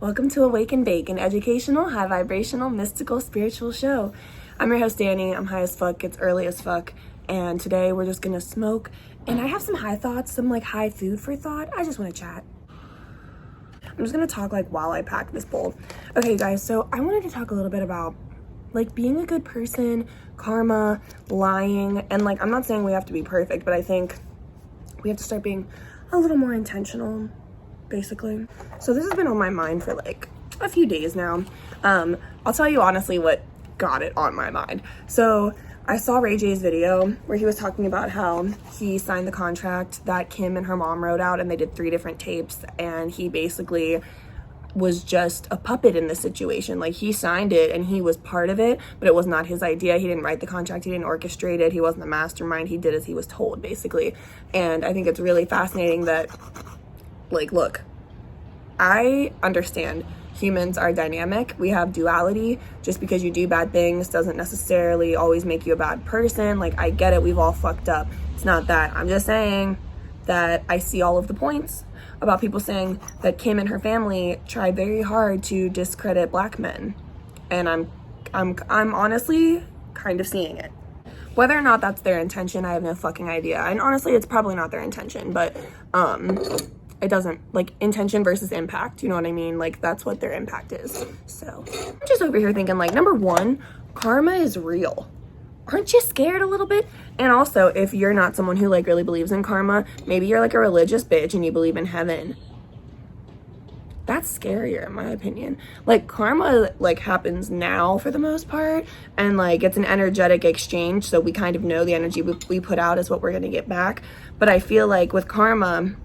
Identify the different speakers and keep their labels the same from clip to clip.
Speaker 1: Welcome to Awake and Bake, an educational, high vibrational, mystical, spiritual show. I'm your host, Dani. I'm high as fuck. It's early as fuck. And today we're just gonna smoke. And I have some high thoughts, some like high food for thought. I just wanna chat. I'm just gonna talk like while I pack this bowl. Okay, guys, so I wanted to talk a little bit about like being a good person, karma, lying. And like, I'm not saying we have to be perfect, but I think we have to start being a little more intentional, basically. So this has been on my mind for like a few days now. I'll tell you honestly what got it on my mind. So I saw Ray J's video where he was talking about how he signed the contract that Kim and her mom wrote out, and they did 3 different tapes, and he basically was just a puppet in this situation. Like, he signed it and he was part of it, but it was not his idea. He didn't write the contract, he didn't orchestrate it, he wasn't the mastermind, he did as he was told, basically. And I think it's really fascinating that, like, look, I understand humans are dynamic. We have duality. Just because you do bad things doesn't necessarily always make you a bad person. Like, I get it, we've all fucked up. It's not that. I'm just saying that I see all of the points about people saying that Kim and her family tried very hard to discredit black men. And I'm honestly kind of seeing it. Whether or not that's their intention, I have no fucking idea. And honestly, it's probably not their intention, but it doesn't, like, intention versus impact, you know what I mean? Like, that's what their impact is. So I'm just over here thinking, like, number one, karma is real. Aren't you scared a little bit? And also, if you're not someone who like really believes in karma, maybe you're like a religious bitch and you believe in heaven. That's scarier in my opinion. Like, karma like happens now for the most part, and like it's an energetic exchange, so we kind of know the energy we put out is what we're gonna get back. But I feel like with karma,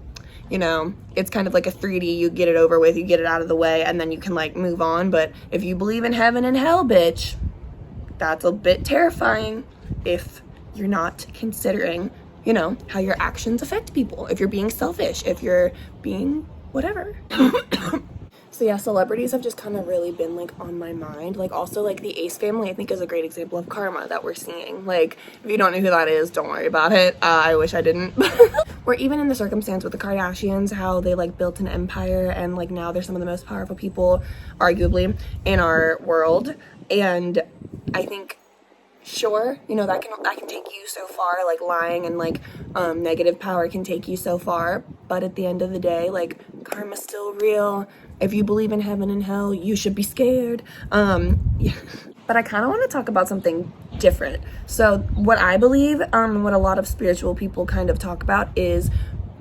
Speaker 1: you know, it's kind of like a 3D, you get it over with, you get it out of the way, and then you can like move on. But if you believe in heaven and hell, bitch, that's a bit terrifying if you're not considering, you know, how your actions affect people. If you're being selfish, if you're being whatever. So yeah, celebrities have just kind of really been like on my mind. Like, also like the Ace family, I think, is a great example of karma that we're seeing. Like, if you don't know who that is, don't worry about it. I wish I didn't. Or even in the circumstance with the Kardashians, how they like built an empire and like now they're some of the most powerful people, arguably, in our world. And I think, sure, you know, that can take you so far, like lying and like negative power can take you so far, but at the end of the day, like, karma's still real. If you believe in heaven and hell, you should be scared. Yeah. But I kind of want to talk about something different. So what I believe, what a lot of spiritual people kind of talk about is,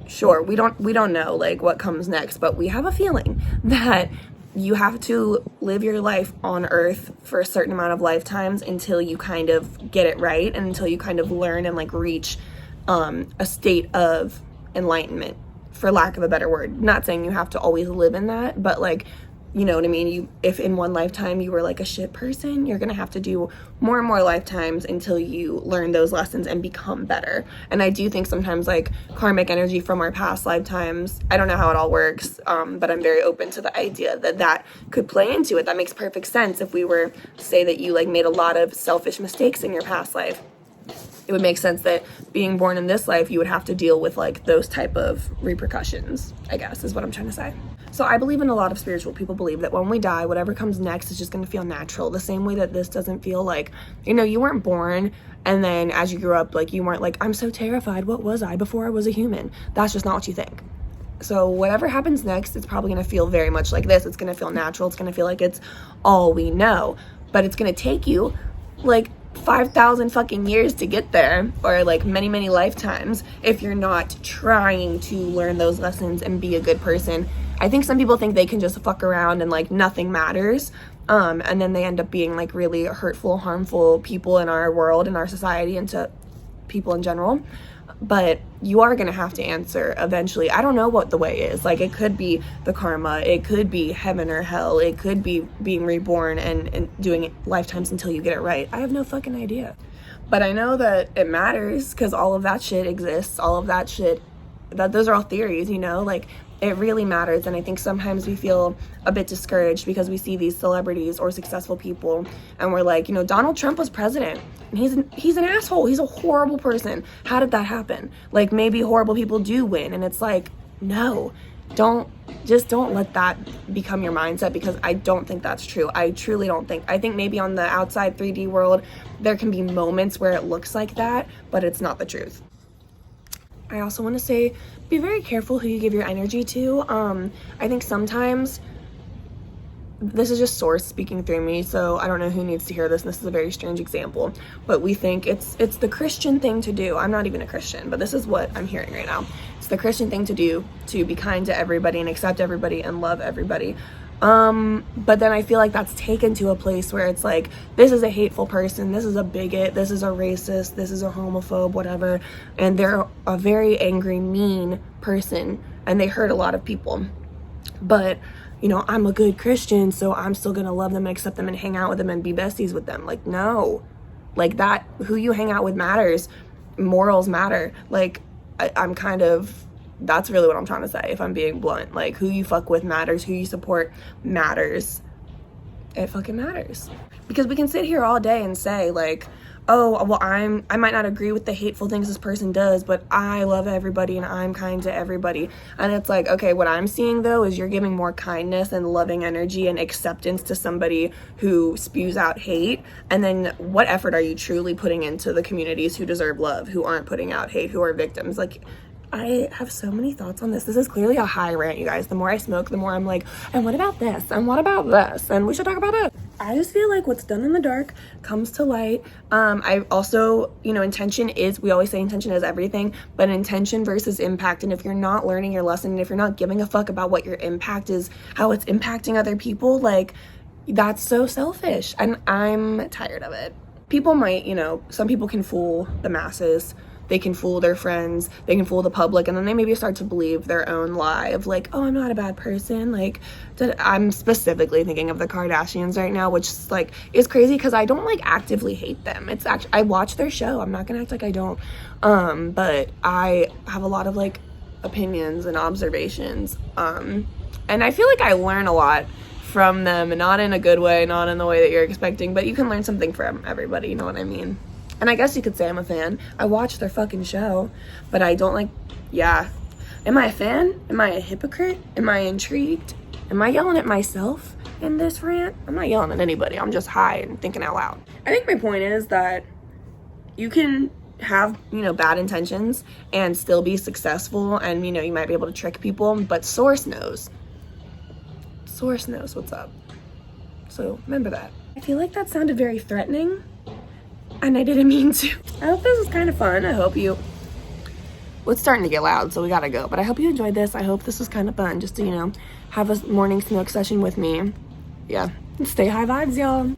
Speaker 1: sure, we don't know like what comes next, but we have a feeling that you have to live your life on earth for a certain amount of lifetimes until you kind of get it right, and until you kind of learn and like reach a state of enlightenment, for lack of a better word. Not saying you have to always live in that, but like, you know what I mean? If in one lifetime you were like a shit person, you're gonna have to do more and more lifetimes until you learn those lessons and become better. And I do think sometimes like karmic energy from our past lifetimes, I don't know how it all works, but I'm very open to the idea that that could play into it. That makes perfect sense. If we were to say that you like made a lot of selfish mistakes in your past life, it would make sense that being born in this life, you would have to deal with like those type of repercussions, I guess is what I'm trying to say. So I believe in a lot of spiritual people believe that when we die, whatever comes next is just going to feel natural. The same way that this doesn't feel like, you know, you weren't born and then as you grew up, like you weren't like, I'm so terrified. What was I before I was a human? That's just not what you think. So whatever happens next, it's probably going to feel very much like this. It's going to feel natural. It's going to feel like it's all we know, but it's going to take you like 5,000 fucking years to get there, or like many lifetimes, if you're not trying to learn those lessons and be a good person. I think some people think they can just fuck around and like nothing matters, and then they end up being like really hurtful, harmful people in our world, in our society, and to people in general. But you are gonna have to answer eventually. I don't know what the way is. Like, it could be the karma, it could be heaven or hell, it could be being reborn and doing it lifetimes until you get it right. I have no fucking idea. But I know that it matters because all of that shit exists. All of that shit, those are all theories, you know? Like, it really matters. And I think sometimes we feel a bit discouraged because we see these celebrities or successful people and we're like, you know, Donald Trump was president and he's an asshole. He's a horrible person. How did that happen? Like, maybe horrible people do win. And it's like, no, don't let that become your mindset, because I don't think that's true. I truly don't think. I think maybe on the outside 3D world, there can be moments where it looks like that, but it's not the truth. I also want to say, be very careful who you give your energy to. I think sometimes, this is just source speaking through me, so I don't know who needs to hear this, and this is a very strange example, but we think it's the Christian thing to do. I'm not even a Christian, but this is what I'm hearing right now. It's the Christian thing to do, to be kind to everybody and accept everybody and love everybody. But then I feel like that's taken to a place where it's like, this is a hateful person, this is a bigot, this is a racist, this is a homophobe, whatever, and they're a very angry, mean person, and they hurt a lot of people. But, you know, I'm a good Christian, so I'm still gonna love them and accept them and hang out with them and be besties with them. Like, no. Like, that, who you hang out with matters. Morals matter. Like, I'm kind of, that's really what I'm trying to say, if I'm being blunt. Like, who you fuck with matters, who you support matters. It fucking matters. Because we can sit here all day and say, like, oh, well, I might not agree with the hateful things this person does, but I love everybody and I'm kind to everybody. And it's like, okay, what I'm seeing though is you're giving more kindness and loving energy and acceptance to somebody who spews out hate. And then what effort are you truly putting into the communities who deserve love, who aren't putting out hate, who are victims? Like, I have so many thoughts on this. This is clearly a high rant, you guys. The more I smoke, the more I'm like, and what about this? And what about this? And we should talk about it. I just feel like what's done in the dark comes to light. I also, you know, intention is, we always say intention is everything, but intention versus impact. And if you're not learning your lesson, and if you're not giving a fuck about what your impact is, how it's impacting other people, like, that's so selfish. And I'm tired of it. People might, you know, some people can fool the masses. They can fool their friends, they can fool the public, and then they maybe start to believe their own lie of like, oh, I'm not a bad person. Like, I'm specifically thinking of the Kardashians right now, which is like, is crazy because I don't like actively hate them. It's actually, I watch their show. I'm not gonna act like I don't. But I have a lot of like opinions and observations. And I feel like I learn a lot from them, and not in a good way, not in the way that you're expecting, but you can learn something from everybody, you know what I mean? And I guess you could say I'm a fan. I watch their fucking show, but I don't like, yeah. Am I a fan? Am I a hypocrite? Am I intrigued? Am I yelling at myself in this rant? I'm not yelling at anybody. I'm just high and thinking out loud. I think my point is that you can have, you know, bad intentions and still be successful, and, you know, you might be able to trick people, but Source knows. Source knows what's up. So remember that. I feel like that sounded very threatening, and I didn't mean to. I hope this was kind of fun. I hope you, well, it's starting to get loud, so we gotta go, but I hope you enjoyed this. I hope this was kind of fun, just to, you know, have a morning smoke session with me. Yeah, stay high vibes, y'all.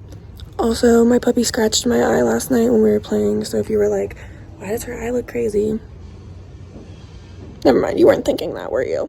Speaker 1: Also, my puppy scratched my eye last night when we were playing, so if you were like, why does her eye look crazy? Never mind, you weren't thinking that, were you?